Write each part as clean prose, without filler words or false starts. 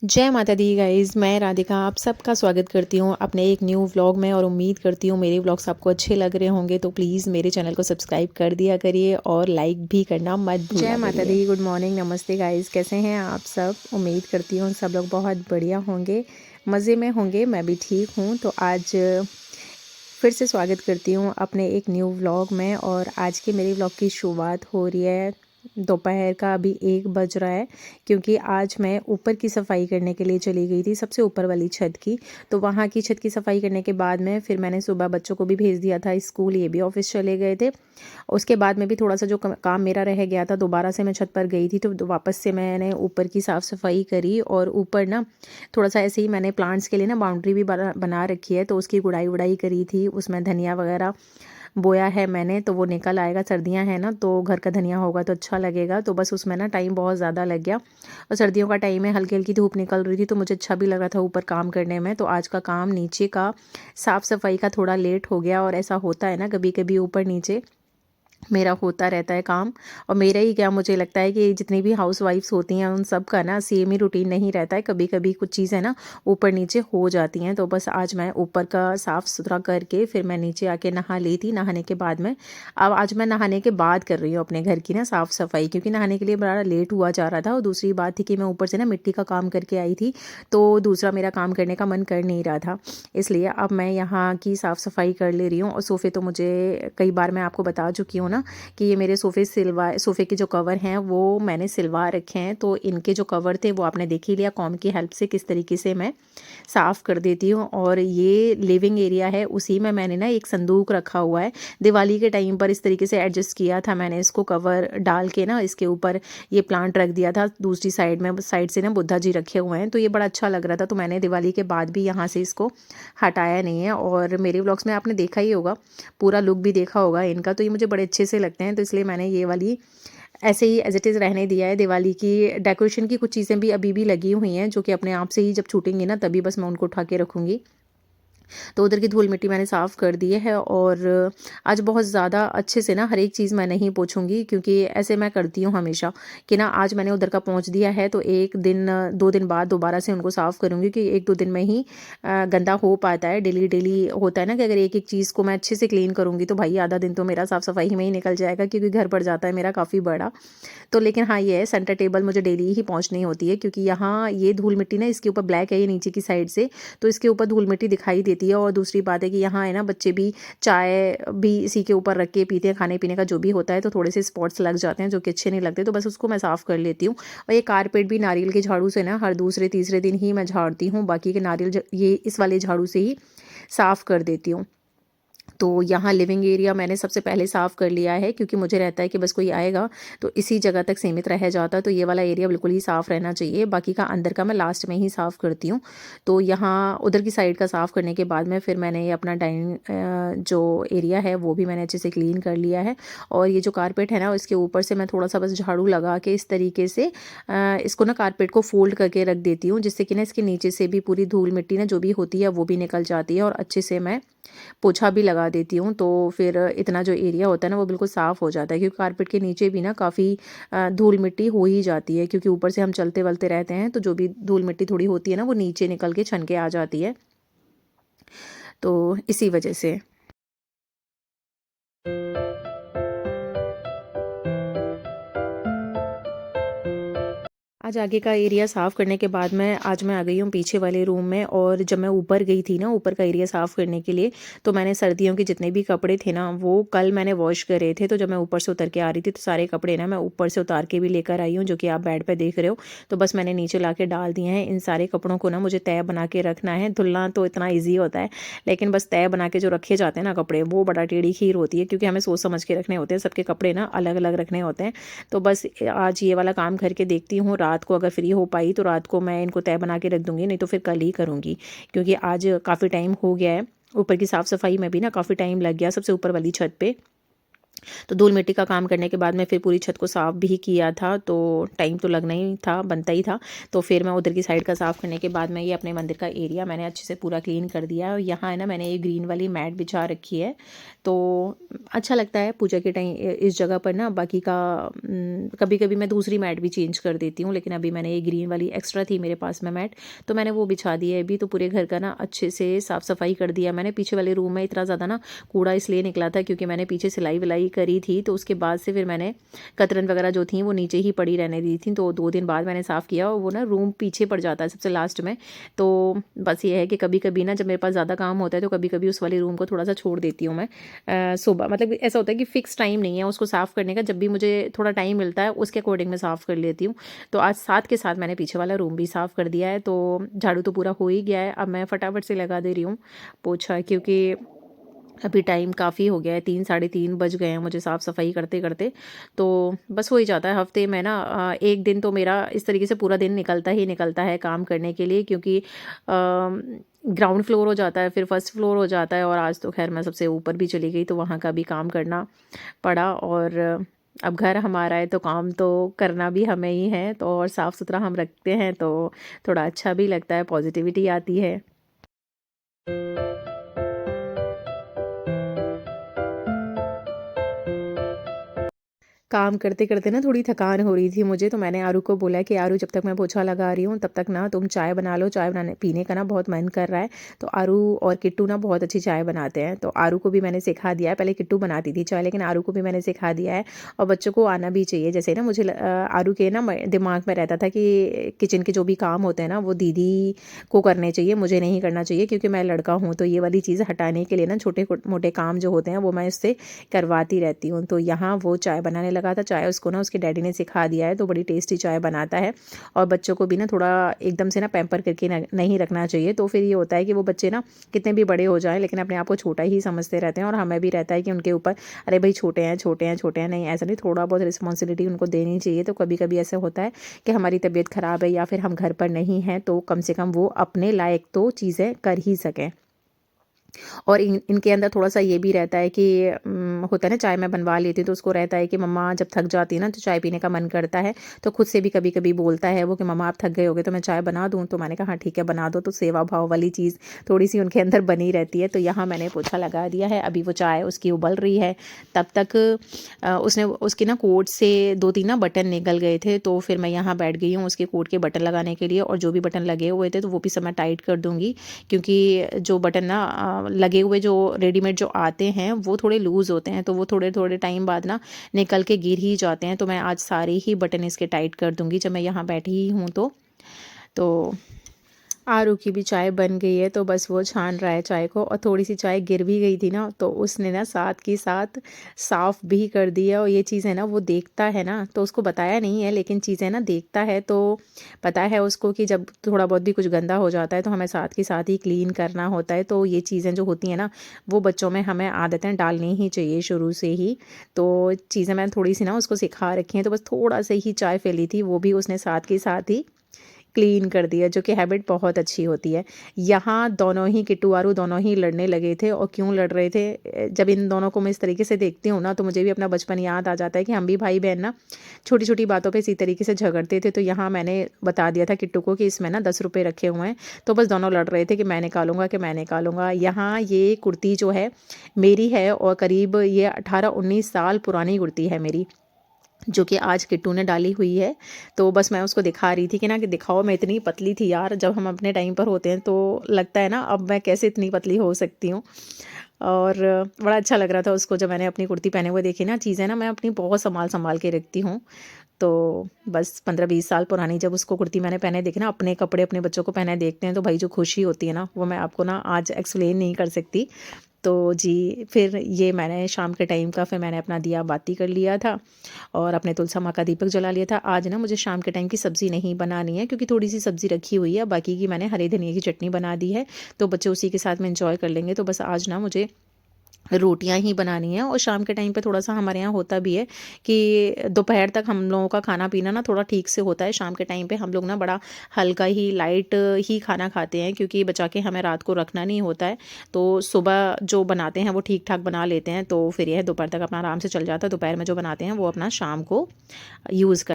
जय माता दी गाइज़, मैं राधिका आप सबका स्वागत करती हूँ अपने एक न्यू व्लॉग में और उम्मीद करती हूँ मेरे व्लॉग्स आपको अच्छे लग रहे होंगे। तो प्लीज़ मेरे चैनल को सब्सक्राइब कर दिया करिए और लाइक भी करना मत भूला करिए। जय माता दी, गुड मॉर्निंग, नमस्ते गाइज़, कैसे हैं आप सब। उम्मीद करती हूँ सब लोग बहुत बढ़िया होंगे, मज़े में होंगे। मैं भी ठीक हूँ। तो आज फिर से स्वागत करती हूँ अपने एक न्यू व्लॉग में। और आज के मेरे व्लॉग की शुरुआत हो रही है दोपहर का, अभी 1 बज रहा है, क्योंकि आज मैं ऊपर की सफाई करने के लिए चली गई थी, सबसे ऊपर वाली छत की। तो वहाँ की छत की सफाई करने के बाद में फिर मैंने सुबह बच्चों को भी भेज दिया था स्कूल, ये भी ऑफिस चले गए थे। उसके बाद में भी थोड़ा सा जो काम मेरा रह गया था, दोबारा से मैं छत पर गई थी, तो वापस से मैंने ऊपर की साफ़ सफाई करी। और ऊपर ना थोड़ा सा ऐसे ही मैंने प्लांट्स के लिए ना बाउंड्री भी बना रखी है, तो उसकी गुड़ाई वुड़ाई करी थी। उसमें धनिया वगैरह बोया है मैंने, तो वो निकल आएगा। सर्दियां हैं ना, तो घर का धनिया होगा तो अच्छा लगेगा। तो बस उसमें ना टाइम बहुत ज़्यादा लग गया, और सर्दियों का टाइम है, हल्की हल्की धूप निकल रही थी, तो मुझे अच्छा भी लग रहा था ऊपर काम करने में। तो आज का काम नीचे का साफ़ सफाई का थोड़ा लेट हो गया। और ऐसा होता है ना कभी कभी, ऊपर नीचे मेरा होता रहता है काम। और मेरा ही क्या, मुझे लगता है कि जितनी भी हाउस वाइफ्स होती हैं उन सब का ना सेम ही रूटीन नहीं रहता है, कभी कभी कुछ चीज़ें ना ऊपर नीचे हो जाती हैं। तो बस आज मैं ऊपर का साफ़ सुथरा करके फिर मैं नीचे आके नहा ली थी। नहाने के बाद में अब आज मैं नहाने के बाद कर रही हूँ अपने घर की ना साफ़ सफाई, क्योंकि नहाने के लिए बड़ा लेट हुआ जा रहा था। और दूसरी बात थी कि मैं ऊपर से ना मिट्टी का काम करके आई थी, तो दूसरा मेरा काम करने का मन कर नहीं रहा था, इसलिए अब मैं यहाँ की साफ़ सफाई कर ले रही हूँ। और सोफ़े तो मुझे कई बार मैं आपको बता चुकी हूँ ना कि ये मेरे सोफ़े के जो कवर हैं वो मैंने सिलवा रखे हैं। तो इनके जो कवर थे वो आपने देख ही लिया कॉम की हेल्प से किस तरीके से मैं साफ़ कर देती हूँ। और ये लिविंग एरिया है, उसी में मैंने ना एक संदूक रखा हुआ है। दिवाली के टाइम पर इस तरीके से एडजस्ट किया था मैंने, इसको कवर डाल के ना इसके ऊपर ये प्लांट रख दिया था। दूसरी साइड से ना बुद्धा जी रखे हुए हैं, तो ये बड़ा अच्छा लग रहा था। तो मैंने दिवाली के बाद भी यहाँ से इसको हटाया नहीं है। और मेरे व्लॉग्स में आपने देखा ही होगा, पूरा लुक भी देखा होगा इनका, तो ये मुझे बड़े अच्छे से लगते हैं। तो इसलिए मैंने ये वाली ऐसे ही एज इट इज़ रहने दिया है। दिवाली की डेकोरेशन की कुछ चीज़ें भी अभी भी लगी हुई हैं, जो कि अपने आप से ही जब छूटेंगी ना तभी बस मैं उनको उठा के रखूँगी। तो उधर की धूल मिट्टी मैंने साफ़ कर दी है। और आज बहुत ज़्यादा अच्छे से ना हर एक चीज़ मैं नहीं पोंछूंगी, क्योंकि ऐसे मैं करती हूँ हमेशा कि ना आज मैंने उधर का पोंछ दिया है तो 1 दिन 2 दिन बाद दोबारा से उनको साफ़ करूँगी, कि 1-2 दिन में ही गंदा हो पाता है। डेली डेली होता है ना कि अगर एक एक चीज़ को मैं अच्छे से क्लीन करूँगी तो भाई आधा दिन तो मेरा साफ़ सफाई में ही निकल जाएगा, क्योंकि घर पर जाता है मेरा काफ़ी बड़ा। तो लेकिन हाँ, ये है सेंटर टेबल मुझे डेली ही पोंछनी होती है, क्योंकि यहाँ ये धूल मिट्टी ना इसके ऊपर ब्लैक है ये नीचे की साइड से, तो इसके ऊपर धूल मिट्टी दिखाई देती है। और दूसरी बात है कि यहाँ है ना बच्चे भी चाय भी इसी के ऊपर रख के पीते हैं, खाने पीने का जो भी होता है, तो थोड़े से स्पॉट्स लग जाते हैं जो कि अच्छे नहीं लगते, तो बस उसको मैं साफ़ कर लेती हूँ। और ये कारपेट भी नारियल के झाड़ू से ना हर दूसरे तीसरे दिन ही मैं झाड़ती हूँ, बाकी के नारियल ये इस वाले झाड़ू से ही साफ़ कर देती हूँ। तो यहाँ लिविंग एरिया मैंने सबसे पहले साफ़ कर लिया है, क्योंकि मुझे रहता है कि बस कोई आएगा तो इसी जगह तक सीमित रह जाता, तो ये वाला एरिया बिल्कुल ही साफ़ रहना चाहिए। बाकी का अंदर का मैं लास्ट में ही साफ़ करती हूँ। तो यहाँ उधर की साइड का साफ़ करने के बाद में फिर मैंने ये अपना डाइनिंग जो एरिया है वो भी मैंने अच्छे से क्लीन कर लिया है। और ये जो कारपेट है ना, इसके ऊपर से मैं थोड़ा सा बस झाड़ू लगा के इस तरीके से इसको ना कारपेट को फोल्ड करके रख देती हूँ, जिससे कि ना इसके नीचे से भी पूरी धूल मिट्टी ना जो भी होती है वो भी निकल जाती है, और अच्छे से मैं पोछा भी लगा देती हूँ। तो फिर इतना जो एरिया होता है ना वो बिल्कुल साफ़ हो जाता है, क्योंकि कारपेट के नीचे भी ना काफ़ी धूल मिट्टी हो ही जाती है, क्योंकि ऊपर से हम चलते वलते रहते हैं, तो जो भी धूल मिट्टी थोड़ी होती है ना वो नीचे निकल के छन के आ जाती है, तो इसी वजह से। आज आगे का एरिया साफ़ करने के बाद में आज मैं आ गई हूँ पीछे वाले रूम में। और जब मैं ऊपर गई थी ना ऊपर का एरिया साफ़ करने के लिए, तो मैंने सर्दियों के जितने भी कपड़े थे ना वो कल मैंने वॉश करे थे। तो जब मैं ऊपर से उतर के आ रही थी तो सारे कपड़े ना मैं ऊपर से उतार के भी लेकर आई हूँ, जो कि आप बेड पर देख रहे हो। तो बस मैंने नीचे ला के डाल दिए हैं। इन सारे कपड़ों को ना मुझे तय बना के रखना है। धुलना तो इतना ईजी होता है, लेकिन बस तय बना के जो रखे जाते हैं ना कपड़े, वो बड़ा टेढ़ी खीर होती है, क्योंकि हमें सोच समझ के रखने होते हैं। सबके कपड़े ना अलग अलग रखने होते हैं। तो बस आज ये वाला काम करके देखती हूँ, रात को अगर फ्री हो पाई तो रात को मैं इनको तय बना के रख दूंगी, नहीं तो फिर कल ही करूँगी, क्योंकि आज काफ़ी टाइम हो गया है। ऊपर की साफ़ सफाई में भी ना काफ़ी टाइम लग गया, सबसे ऊपर वाली छत पे तो धूल मिट्टी का काम करने के बाद मैं फिर पूरी छत को साफ़ भी किया था, तो टाइम तो लगना ही था, बनता ही था। तो फिर मैं उधर की साइड का साफ़ करने के बाद मैं ये अपने मंदिर का एरिया मैंने अच्छे से पूरा क्लीन कर दिया। और यहाँ है ना, मैंने ये ग्रीन वाली मैट बिछा रखी है, तो अच्छा लगता है पूजा के टाइम इस जगह पर ना। बाकी का कभी कभी मैं दूसरी मैट भी चेंज कर देती हूँ, लेकिन अभी मैंने ये ग्रीन वाली एक्स्ट्रा थी मेरे पास में मैट, तो मैंने वो बिछा दी है अभी। तो पूरे घर का ना अच्छे से साफ़ सफाई कर दिया मैंने। पीछे वाले रूम में इतना ज़्यादा ना कूड़ा इसलिए निकला था क्योंकि मैंने पीछे सिलाई विलाई करी थी, तो उसके बाद से फिर मैंने कतरन वगैरह जो थी वो नीचे ही पड़ी रहने दी थी। तो 2 दिन बाद मैंने साफ़ किया, और वो ना रूम पीछे पड़ जाता है सबसे लास्ट में। तो बस ये है कि कभी कभी ना जब मेरे पास ज़्यादा काम होता है तो कभी कभी उस वाले रूम को थोड़ा सा छोड़ देती हूँ मैं सुबह। मतलब ऐसा होता है कि फ़िक्स टाइम नहीं है उसको साफ़ करने का, जब भी मुझे थोड़ा टाइम मिलता है उसके अकॉर्डिंग मैं साफ़ कर लेती हूँ। तो आज साथ के साथ मैंने पीछे वाला रूम भी साफ़ कर दिया है, तो झाड़ू तो पूरा हो ही गया है। अब मैं फटाफट से लगा दे रही हूँ पोछा, क्योंकि अभी टाइम काफ़ी हो गया है, 3 साढ़े 3 बज गए हैं मुझे साफ़ सफाई करते करते। तो बस हो ही जाता है हफ्ते में ना एक दिन तो मेरा इस तरीके से पूरा दिन निकलता ही निकलता है काम करने के लिए, क्योंकि ग्राउंड फ्लोर हो जाता है, फिर फर्स्ट फ्लोर हो जाता है, और आज तो खैर मैं सबसे ऊपर भी चली गई तो वहाँ का भी काम करना पड़ा। और अब घर हमारा है तो काम तो करना भी हमें ही है, तो और साफ़ सुथरा हम रखते हैं तो थोड़ा अच्छा भी लगता है, पॉजिटिविटी आती है। काम करते करते ना थोड़ी थकान हो रही थी मुझे, तो मैंने आरू को बोला कि आरू, जब तक मैं पोछा लगा रही हूँ तब तक ना तुम चाय बना लो, चाय बनाने पीने का ना बहुत मन कर रहा है। तो आरू और किट्टू ना बहुत अच्छी चाय बनाते हैं, तो आरू को भी मैंने सिखा दिया है। पहले किट्टू बनाती थी चाय, लेकिन आरू को भी मैंने सिखा दिया है। और बच्चों को आना भी चाहिए। जैसे ना मुझे आरू के ना दिमाग में रहता था कि किचन के जो भी काम होते हैं ना वो दीदी को करने चाहिए, मुझे नहीं करना चाहिए क्योंकि मैं लड़का हूँ। तो ये वाली चीज़ हटाने के लिए ना छोटे मोटे काम जो होते हैं वो मैं इससे करवाती रहती हूँ। तो यहाँ वो चाय बनाने लगा था, चाय उसको ना उसके डैडी ने सिखा दिया है, तो बड़ी टेस्टी चाय बनाता है। और बच्चों को भी ना थोड़ा एकदम से ना पैम्पर करके नहीं रखना चाहिए, तो फिर ये होता है कि वो बच्चे ना कितने भी बड़े हो जाएं लेकिन अपने आप को छोटा ही समझते रहते हैं। और हमें भी रहता है कि उनके ऊपर अरे भाई छोटे हैं छोटे हैं छोटे हैं, नहीं ऐसा नहीं, थोड़ा बहुत रिस्पॉन्सिबिलिटी उनको देनी चाहिए। तो कभी कभी ऐसा होता है कि हमारी तबीयत ख़राब है या फिर हम घर पर नहीं हैं, तो कम से कम वो अपने लायक तो चीज़ें कर ही सकें। और इनके अंदर थोड़ा-सा ये भी रहता है कि होता है ना, चाय मैं बनवा लेती हूँ तो उसको रहता है कि मम्मा जब थक जाती है ना तो चाय पीने का मन करता है, तो खुद से भी कभी-कभी बोलता है वो कि मम्मा आप थक गए होगे तो मैं चाय बना दूँ? तो मैंने कहा हाँ ठीक है बना दो। तो सेवा भाव वाली चीज़ थोड़ी-सी उनके अंदर बनी रहती है। तो यहाँ मैंने पोछा लगा दिया है, अभी वो चाय उसकी उबल रही है, तब तक उसने उसके ना कोट से 2-3 ना बटन निकल गए थे, तो फिर मैं यहाँ बैठ गई हूँ उसके कोट के बटन लगाने के लिए। और जो भी बटन लगे हुए थे तो वो भी सब मैं टाइट कर दूँगी, क्योंकि जो बटन ना लगे हुए जो रेडीमेड जो आते हैं वो थोड़े लूज़ होते हैं, तो वो थोड़े थोड़े टाइम बाद ना निकल के गिर ही जाते हैं। तो मैं आज सारे ही बटन इसके टाइट कर दूँगी जब मैं यहाँ बैठी ही हूँ। तो आरू की भी चाय बन गई है, तो बस वो छान रहा है चाय को। और थोड़ी सी चाय गिर भी गई थी ना, तो उसने ना साथ के साथ साफ़ भी कर दिया। और ये चीज़ है ना, वो देखता है ना, तो उसको बताया नहीं है लेकिन चीज़ें ना देखता है, तो पता है उसको कि जब थोड़ा बहुत भी कुछ गंदा हो जाता है तो हमें साथ के साथ ही क्लीन करना होता है। तो ये चीज़ें जो होती हैं ना, वो बच्चों में हमें आदतें डालनी ही चाहिए शुरू से ही। तो चीज़ें मैं थोड़ी सी ना उसको सिखा रखी हैं, तो बस थोड़ा सा ही चाय फैली थी, वो भी उसने साथ के साथ ही क्लीन कर दिया, जो कि हैबिट बहुत अच्छी होती है। यहाँ दोनों ही किट्टू आरू दोनों ही लड़ने लगे थे। और क्यों लड़ रहे थे, जब इन दोनों को मैं इस तरीके से देखती हूँ ना, तो मुझे भी अपना बचपन याद आ जाता है कि हम भी भाई बहन ना छोटी छोटी बातों पे इसी तरीके से झगड़ते थे। तो यहाँ मैंने बता दिया था किट्टू को कि इसमें ना 10 रुपये रखे हुए हैं, तो बस दोनों लड़ रहे थे कि मैं निकालूंगा कि मैं निकालूंगा। यहाँ ये कुर्ती जो है मेरी है, और करीब ये 18-19 साल पुरानी कुर्ती है मेरी, जो कि आज किट्टू ने डाली हुई है। तो बस मैं उसको दिखा रही थी कि ना, कि दिखाओ मैं इतनी पतली थी यार, जब हम अपने टाइम पर होते हैं तो लगता है ना अब मैं कैसे इतनी पतली हो सकती हूँ। और बड़ा अच्छा लग रहा था उसको जब मैंने अपनी कुर्ती पहने हुए देखी ना। चीज़ें ना मैं अपनी बहुत संभाल संभाल के रखती हूँ। तो बस 15-20 साल पुरानी जब उसको कुर्ती मैंने पहने देखी ना, अपने कपड़े अपने बच्चों को पहने देखते हैं तो भाई जो खुशी होती है ना, वो मैं आपको ना आज एक्सप्लेन नहीं कर सकती। तो जी, फिर ये मैंने शाम के टाइम का फिर मैंने अपना दिया बाती कर लिया था, और अपने तुलसा माँ का दीपक जला लिया था। आज ना मुझे शाम के टाइम की सब्ज़ी नहीं बनानी है, क्योंकि थोड़ी सी सब्ज़ी रखी हुई है, बाकी की मैंने हरे धनिया की चटनी बना दी है, तो बच्चे उसी के साथ में इंजॉय कर लेंगे। तो बस आज ना मुझे रोटियां ही बनानी है। और शाम के टाइम पे थोड़ा सा हमारे यहाँ होता भी है कि दोपहर तक हम लोगों का खाना पीना ना थोड़ा ठीक से होता है। शाम के टाइम पे हम लोग ना बड़ा हल्का ही लाइट ही खाना खाते हैं, क्योंकि बचा के हमें रात को रखना नहीं होता है। तो सुबह जो बनाते हैं वो ठीक ठाक बना लेते हैं, तो फिर यह दोपहर तक अपना आराम से चल जाता है। दोपहर में जो बनाते हैं वो अपना शाम को यूज़ कर।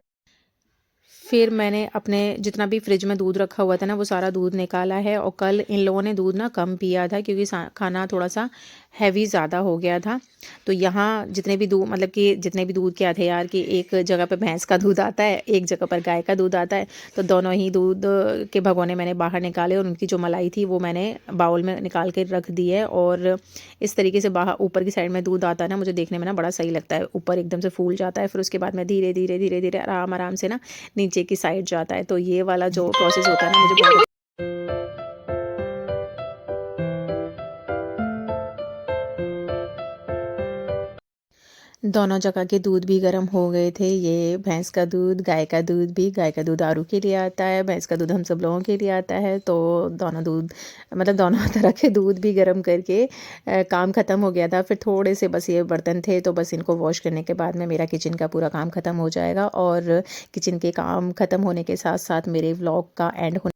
फिर मैंने अपने जितना भी फ्रिज में दूध रखा हुआ था ना वो सारा दूध निकाला है। और कल इन लोगों ने दूध ना कम पिया था, क्योंकि खाना थोड़ा सा हैवी ज़्यादा हो गया था। तो यहाँ जितने भी दूध, मतलब कि जितने भी दूध क्या थे यार, कि एक जगह पे भैंस का दूध आता है, एक जगह पर गाय का दूध आता है। तो दोनों ही दूध के भगोने मैंने बाहर निकाले, और उनकी जो मलाई थी वो मैंने बाउल में निकाल के रख दी है। और इस तरीके से बाहर ऊपर की साइड में दूध आता है ना, मुझे देखने में ना बड़ा सही लगता है। ऊपर एकदम से फूल जाता है, फिर उसके बाद में धीरे धीरे धीरे धीरे आराम आराम से ना नीचे की साइड जाता है। तो ये वाला जो प्रोसेस होता है ना, मुझे बहुत दोनों जगह के दूध भी गर्म हो गए थे। ये भैंस का दूध, गाय का दूध भी, गाय का दूध आरू के लिए आता है, भैंस का दूध हम सब लोगों के लिए आता है। तो दोनों दूध, मतलब दोनों तरह के दूध भी गर्म करके काम ख़त्म हो गया था। फिर थोड़े से बस ये बर्तन थे, तो बस इनको वॉश करने के बाद में मेरा किचन का पूरा काम ख़त्म हो जाएगा। और किचन के काम ख़त्म होने के साथ साथ मेरे व्लॉग का एंड होने